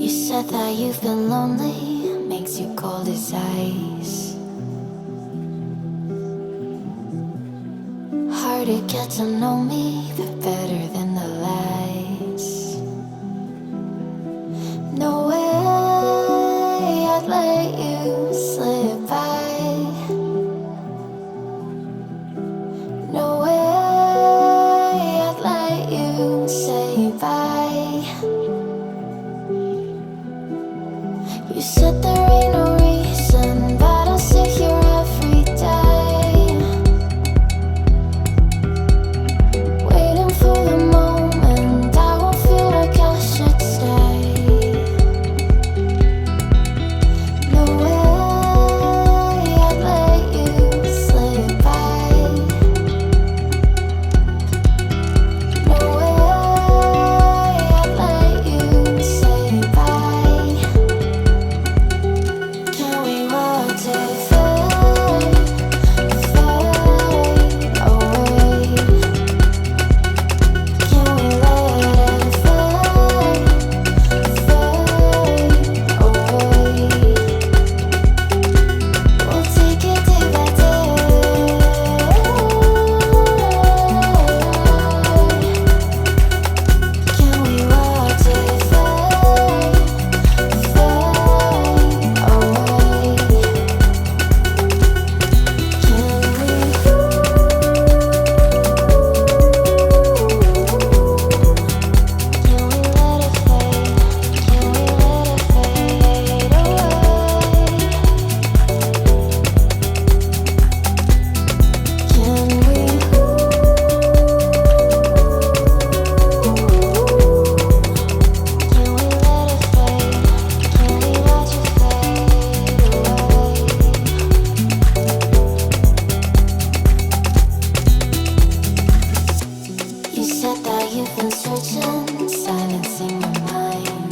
said that you've been lonely, makes you cold as ice. Hard to get to know me, but better than the lies. No way I'd let you slip by. No way I'd let you say bye. You said there ain't no reason, but I'll sit here every day, waiting for the moment I won't feel like I should stay. No way I'd let you slip by. No way I'd let you say bye. Can we watch it fade, fade away? Can we let it fade, fade away? We'll take it day by day. Can we watch it fade, fade away? You said that you've been searching, silencing your mind,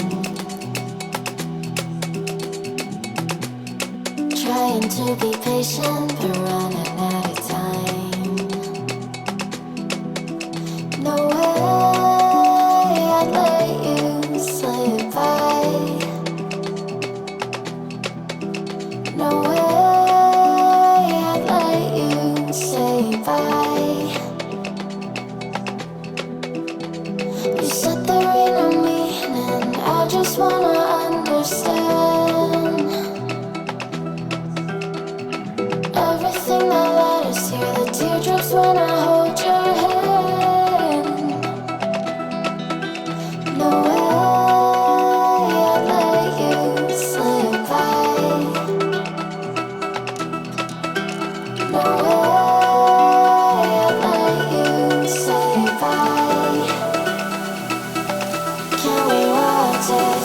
trying to be patient, but running out of time. No way I'd let you slip by. No way I'd let you say bye. You said there ain't no meaning, I just wanna understand everything that led us here, the teardrops when I hold your hand. No way I'd let you slip by. No way I'd let you say bye. Can we watch it